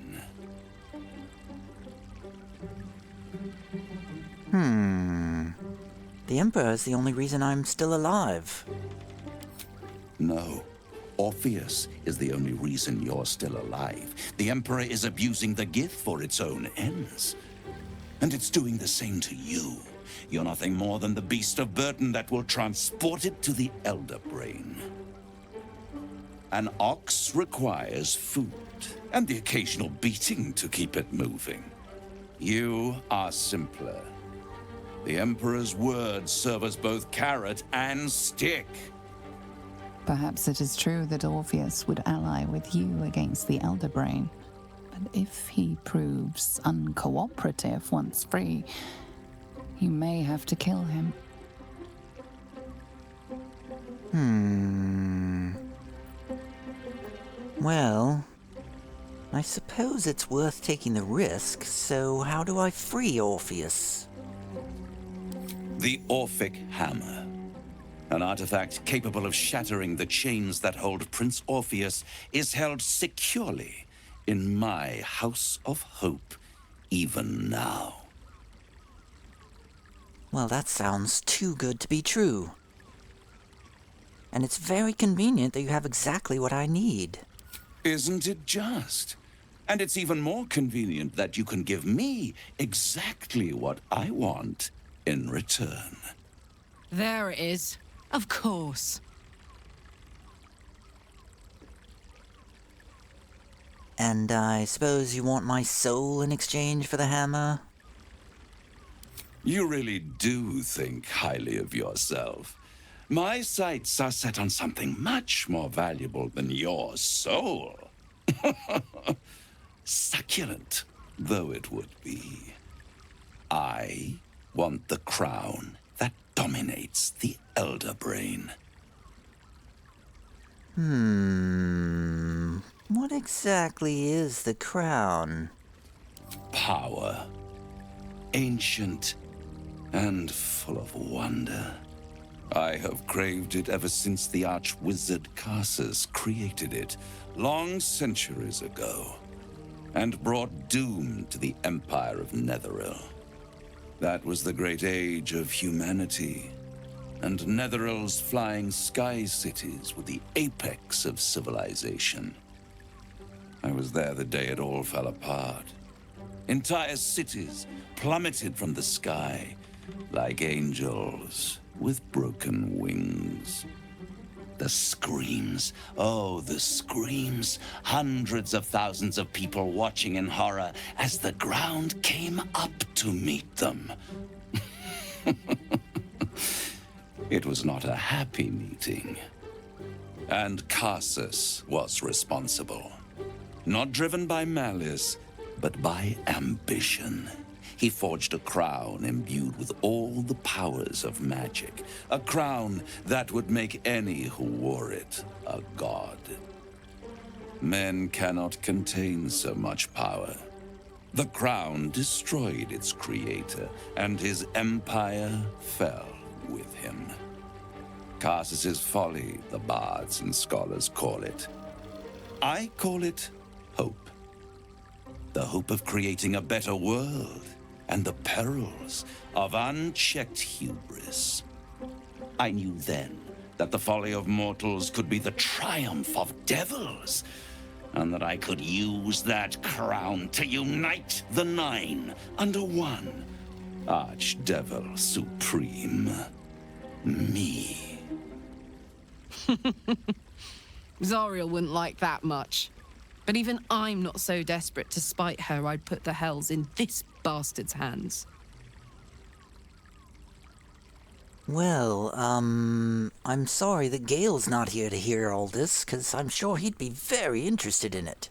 The Emperor is the only reason I'm still alive. No. Orpheus is the only reason you're still alive. The Emperor is abusing the gift for its own ends. And it's doing the same to you. You're nothing more than the beast of burden that will transport it to the Elder Brain. An ox requires food, and the occasional beating to keep it moving. You are simpler. The Emperor's words serve as both carrot and stick. Perhaps it is true that Orpheus would ally with you against the Elder Brain. But if he proves uncooperative once free, you may have to kill him. Well, I suppose it's worth taking the risk, so how do I free Orpheus? The Orphic Hammer. An artifact capable of shattering the chains that hold Prince Orpheus is held securely in my House of Hope, even now. Well, that sounds too good to be true. And it's very convenient that you have exactly what I need. Isn't it just? And it's even more convenient that you can give me exactly what I want in return. There it is. Of course. And I suppose you want my soul in exchange for the hammer? You really do think highly of yourself. My sights are set on something much more valuable than your soul. Succulent though it would be. I want the crown that dominates the Elder Brain. What exactly is the crown? Power. Ancient and full of wonder. I have craved it ever since the arch-wizard Carsus created it, long centuries ago. and brought doom to the Empire of Netheril. That was the great age of humanity, and Netheril's flying sky cities were the apex of civilization. I was there the day it all fell apart. Entire cities plummeted from the sky like angels with broken wings. The screams, oh, the screams. Hundreds of thousands of people watching in horror as the ground came up to meet them. It was not a happy meeting. And Karsus was responsible. Not driven by malice, but by ambition. He forged a crown imbued with all the powers of magic. A crown that would make any who wore it a god. Men cannot contain so much power. The crown destroyed its creator, and his empire fell with him. Karsus's folly, the bards and scholars call it. I call it hope. The hope of creating a better world, and the perils of unchecked hubris. I knew then that the folly of mortals could be the triumph of devils, and that I could use that crown to unite the Nine under one Archdevil Supreme. Me. Zariel wouldn't like that much. But even I'm not so desperate to spite her I'd put the hells in this bastard's hands. Well, I'm sorry that Gale's not here to hear all this, because I'm sure he'd be very interested in it.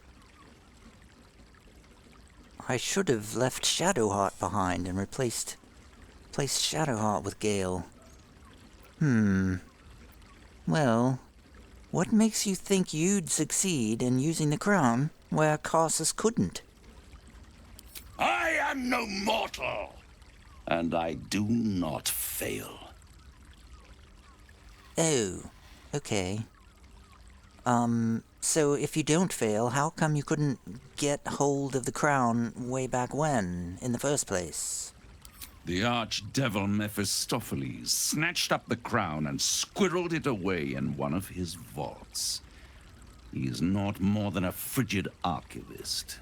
I should have left Shadowheart behind and replaced Shadowheart with Gale. Well, what makes you think you'd succeed in using the crown where Karsus couldn't? I am no mortal, and I do not fail. Oh, okay. So if you don't fail, how come you couldn't get hold of the crown way back when, in the first place? The archdevil Mephistopheles snatched up the crown and squirreled it away in one of his vaults. He is not more than a frigid archivist.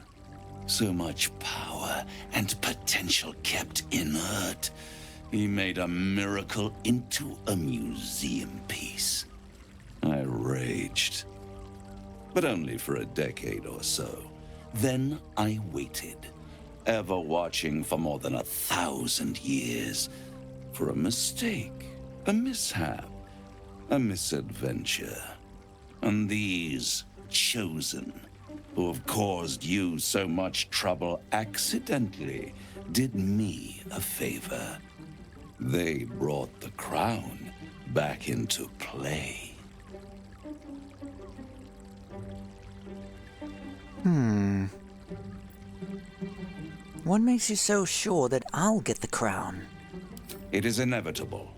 So much power and potential kept inert. He made a miracle into a museum piece. I raged. But only for a decade or so. Then I waited, ever watching for more than 1,000 years, for a mistake, a mishap, a misadventure. And these chosen, who have caused you so much trouble accidentally, did me a favor. They brought the crown back into play. What makes you so sure that I'll get the crown? It is inevitable.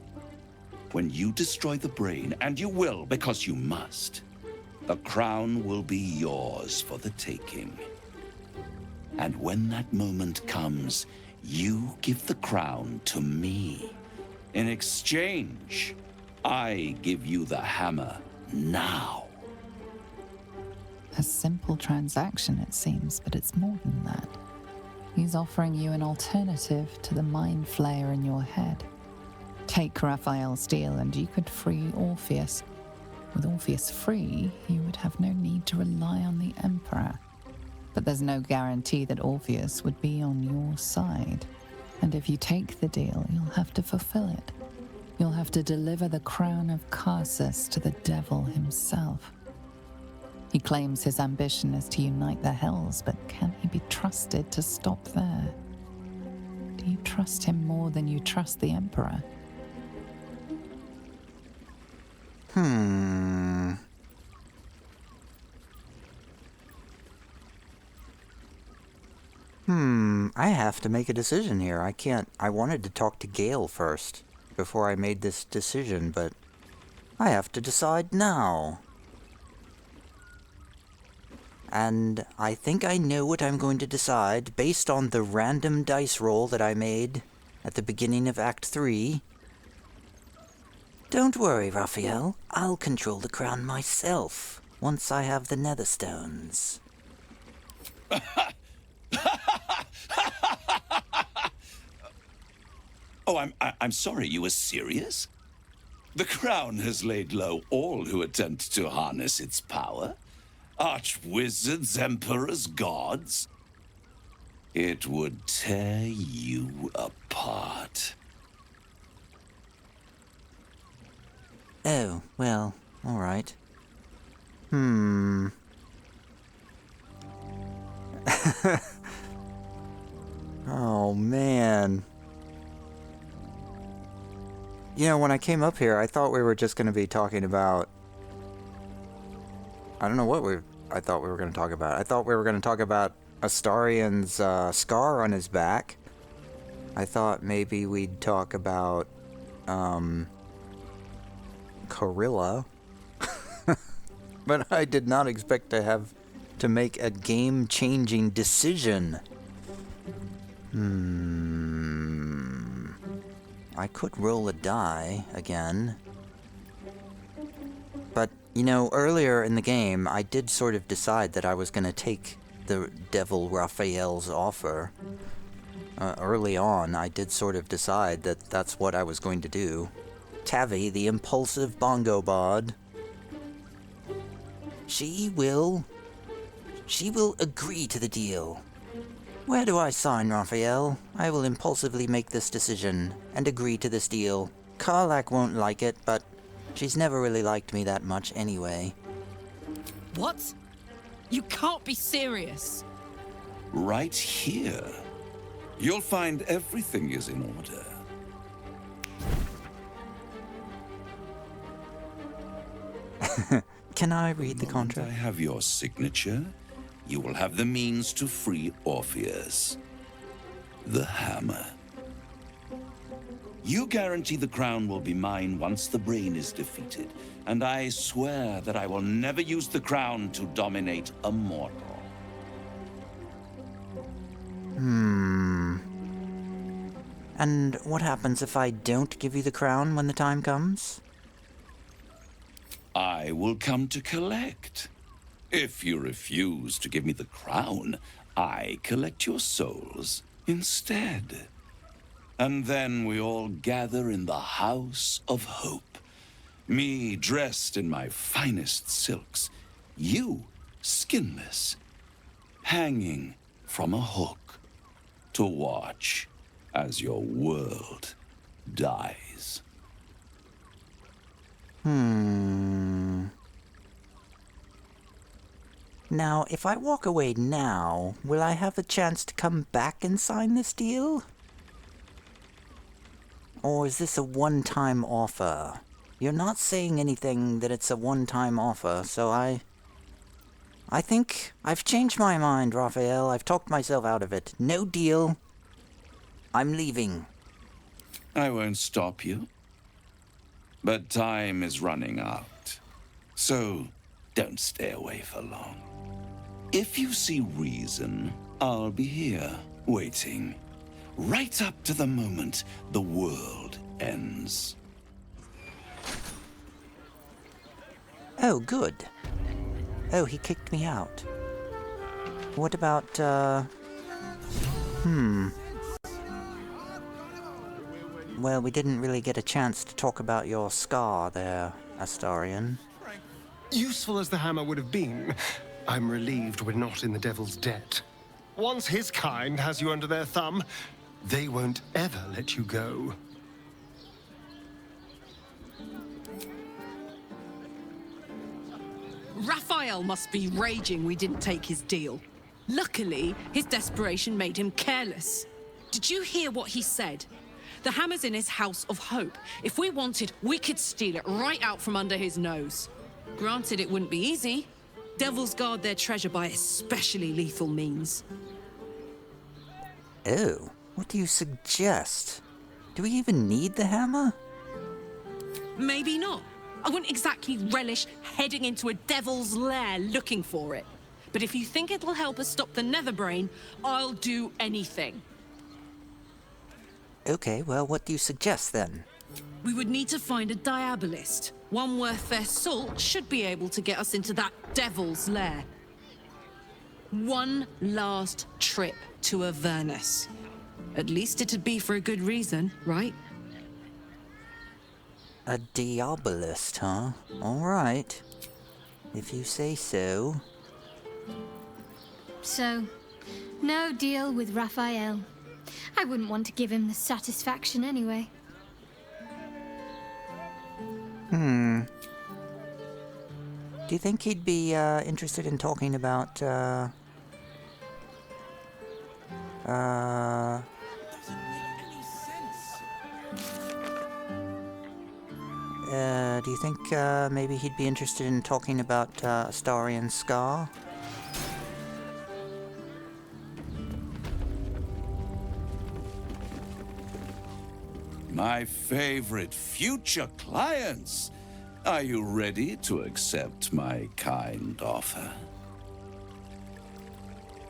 When you destroy the brain, and you will because you must, the crown will be yours for the taking. And when that moment comes, you give the crown to me. In exchange, I give you the hammer now. A simple transaction, it seems, but it's more than that. He's offering you an alternative to the mind flayer in your head. Take Raphael's deal and you could free Orpheus. With Orpheus free, you would have no need to rely on the Emperor. But there's no guarantee that Orpheus would be on your side. And if you take the deal, you'll have to fulfill it. You'll have to deliver the crown of Karsus to the devil himself. He claims his ambition is to unite the hells, but can he be trusted to stop there? Do you trust him more than you trust the Emperor? I have to make a decision here. I wanted to talk to Gale first, before I made this decision, but I have to decide now. And I think I know what I'm going to decide based on the random dice roll that I made at the beginning of Act 3. Don't worry, Raphael. I'll control the crown myself once I have the netherstones. Oh, I'm sorry, you were serious? The crown has laid low all who attempt to harness its power. Archwizards, emperors, gods. It would tear you apart. Oh, well, alright. Oh, man. You know, when I came up here, I thought we were just going to be talking about... I don't know what I thought we were going to talk about. I thought we were going to talk about Astarion's scar on his back. I thought maybe we'd talk about, Corilla. But I did not expect to have to make a game-changing decision. I could roll a die again. But, you know, earlier in the game, I did sort of decide that I was going to take the Devil Raphael's offer. Early on, I did sort of decide that that's what I was going to do. Tavi, the impulsive bongo bod, she will agree to the deal. Where do I sign, Raphael? I will impulsively make this decision and agree to this deal. Karlach won't like it, but she's never really liked me that much anyway. What? You can't be serious. Right here. You'll find everything is in order. Can I read the contract? I have your signature. You will have the means to free Orpheus. The hammer. You guarantee the crown will be mine once the brain is defeated, and I swear that I will never use the crown to dominate a mortal. And what happens if I don't give you the crown when the time comes? I will come to collect. If you refuse to give me the crown, I collect your souls instead. And then we all gather in the House of Hope. Me dressed in my finest silks, you skinless, hanging from a hook to watch as your world dies. Now, if I walk away now, will I have a chance to come back and sign this deal? Or is this a one-time offer? You're not saying anything that it's a one-time offer, so I think I've changed my mind, Raphael. I've talked myself out of it. No deal. I'm leaving. I won't stop you. But time is running out. So don't stay away for long. If you see reason, I'll be here, waiting. Right up to the moment the world ends. Oh, good. Oh, he kicked me out. What about, Well, we didn't really get a chance to talk about your scar there, Astarion. Useful as the hammer would have been, I'm relieved we're not in the devil's debt. Once his kind has you under their thumb, they won't ever let you go. Raphael must be raging we didn't take his deal. Luckily, his desperation made him careless. Did you hear what he said? The hammer's in his House of Hope. If we wanted, we could steal it right out from under his nose. Granted, it wouldn't be easy. Devils guard their treasure by especially lethal means. Oh, what do you suggest? Do we even need the hammer? Maybe not. I wouldn't exactly relish heading into a devil's lair looking for it. But if you think it'll help us stop the Netherbrain, I'll do anything. Okay, well, what do you suggest then? We would need to find a diabolist. One worth their salt should be able to get us into that devil's lair. One last trip to Avernus. At least it'd be for a good reason, right? A diabolist, huh? Alright. If you say so. So, no deal with Raphael. I wouldn't want to give him the satisfaction anyway. Do you think he'd be interested in talking about do you think maybe he'd be interested in talking about Astarion Scar? My favorite future clients. Are you ready to accept my kind offer?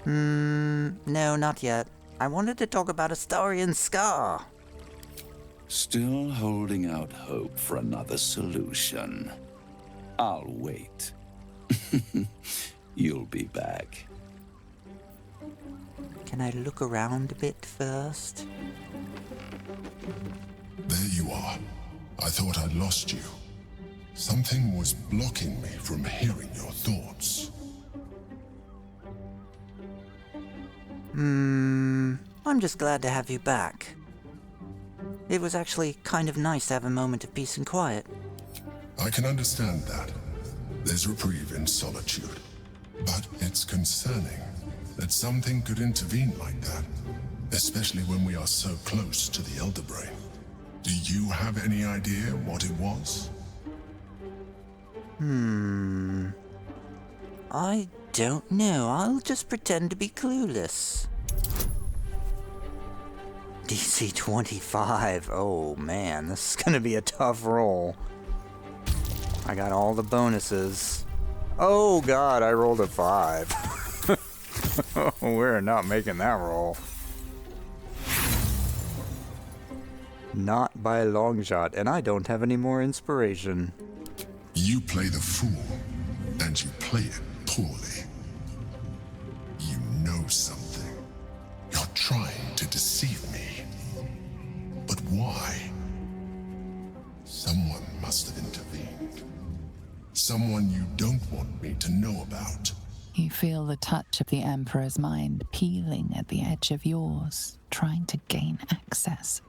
No, not yet. I wanted to talk about Astarion Scar. Still holding out hope for another solution. I'll wait. You'll be back. Can I look around a bit first? There you are. I thought I'd lost you. Something was blocking me from hearing your thoughts. I'm just glad to have you back. It was actually kind of nice to have a moment of peace and quiet. I can understand that. There's reprieve in solitude. But it's concerning that something could intervene like that, especially when we are so close to the Elder Brain. Do you have any idea what it was? I don't know. I'll just pretend to be clueless. DC 25. Oh man, this is gonna be a tough roll. I got all the bonuses. Oh god, I rolled a 5. We're not making that roll. Not by a long shot, and I don't have any more inspiration. You play the fool, and you play it poorly. You know something. You're trying to deceive me. But why? Someone must have intervened. Someone you don't want me to know about. You feel the touch of the Emperor's mind peeling at the edge of yours, trying to gain access.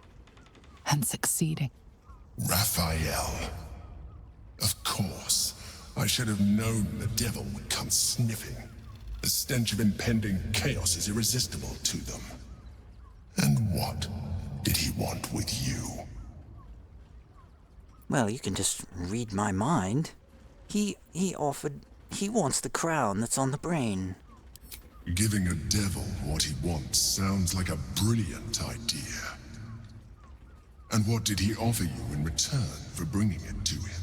And succeeding. Raphael. Of course. I should have known the devil would come sniffing. The stench of impending chaos is irresistible to them. And what did he want with you? Well, you can just read my mind. He wants the crown that's on the brain. Giving a devil what he wants sounds like a brilliant idea. And what did he offer you in return for bringing it to him?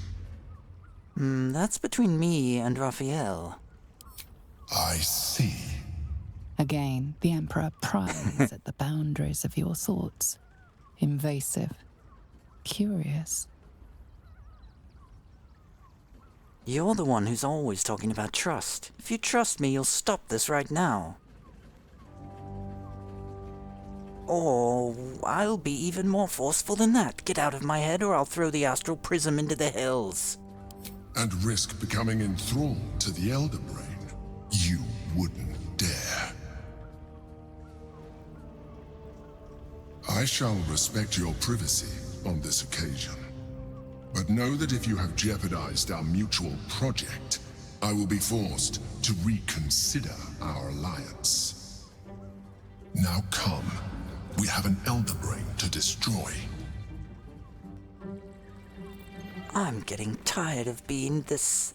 That's between me and Raphael. I see. Again, the Emperor pries at the boundaries of your thoughts. Invasive. Curious. You're the one who's always talking about trust. If you trust me, you'll stop this right now. Or I'll be even more forceful than that. Get out of my head or I'll throw the astral prism into the hills. And risk becoming enthralled to the Elder Brain. You wouldn't dare. I shall respect your privacy on this occasion. But know that if you have jeopardized our mutual project, I will be forced to reconsider our alliance. Now come. We have an Elder Brain to destroy. I'm getting tired of being this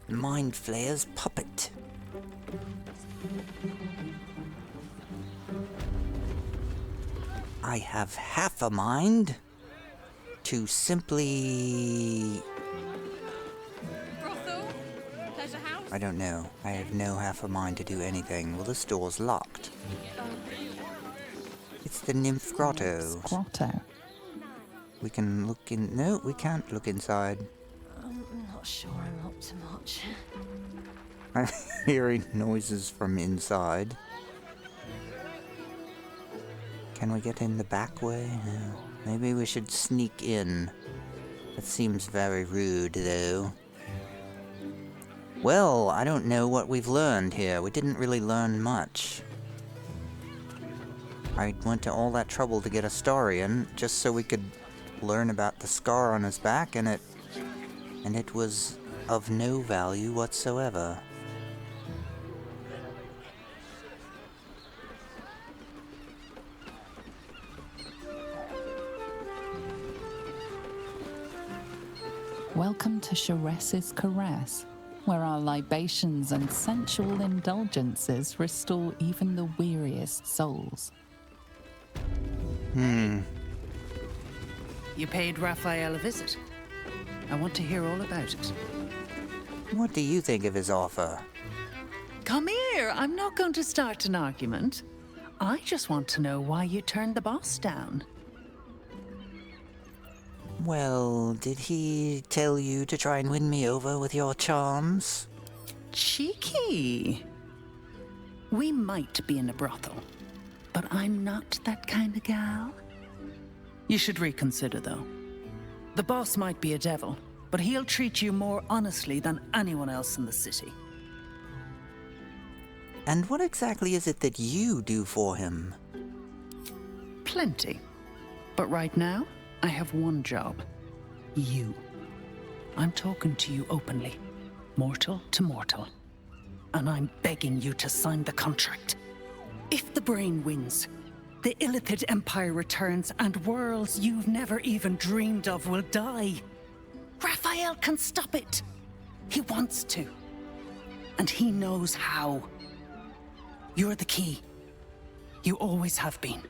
Mind Flayer's puppet. I have half a mind to simply... Brothel? I don't know. I have no half a mind to do anything. Well, this door's locked. It's the Nymph Grotto. Grotto. We can look in... No, we can't look inside. I'm not sure I'm up to much. I'm hearing noises from inside. Can we get in the back way? No. Maybe we should sneak in. That seems very rude, though. Well, I don't know what we've learned here. We didn't really learn much. I went to all that trouble to get Astarion, just so we could learn about the scar on his back, and it was of no value whatsoever. Welcome to Sheress's Caress, where our libations and sensual indulgences restore even the weariest souls. You paid Raphael a visit. I want to hear all about it. What do you think of his offer? Come here. I'm not going to start an argument. I just want to know why you turned the boss down. Well, did he tell you to try and win me over with your charms? Cheeky. We might be in a brothel, but I'm not that kind of gal. You should reconsider, though. The boss might be a devil, but he'll treat you more honestly than anyone else in the city. And what exactly is it that you do for him? Plenty. But right now, I have one job. You. I'm talking to you openly, mortal to mortal. And I'm begging you to sign the contract. If the brain wins, the Illithid Empire returns and worlds you've never even dreamed of will die. Raphael can stop it. He wants to. And he knows how. You're the key. You always have been.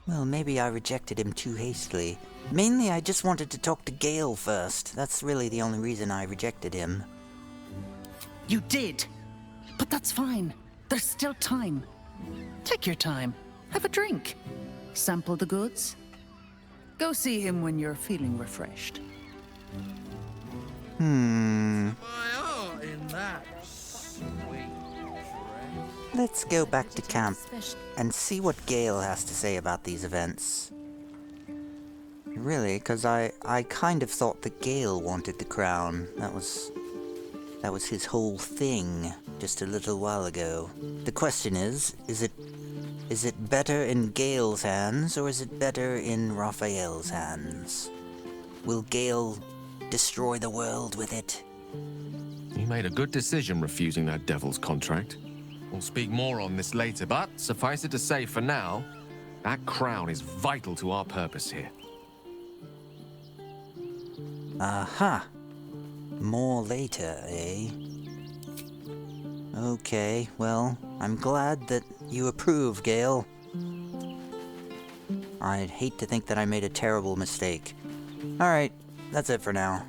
Well, maybe I rejected him too hastily. Mainly, I just wanted to talk to Gale first. That's really the only reason I rejected him. You did. But that's fine. There's still time. Take your time. Have a drink. Sample the goods. Go see him when you're feeling refreshed. My art in that sweet dress. Let's go back to camp and see what Gale has to say about these events. Really, because I kind of thought that Gale wanted the crown. That was his whole thing just a little while ago. The question is it better in Gale's hands or is it better in Raphael's hands? Will Gale destroy the world with it? He made a good decision refusing that devil's contract. We'll speak more on this later, but suffice it to say for now, that crown is vital to our purpose here. Aha. More later, eh? Okay, well, I'm glad that you approve, Gale. I'd hate to think that I made a terrible mistake. Alright, that's it for now.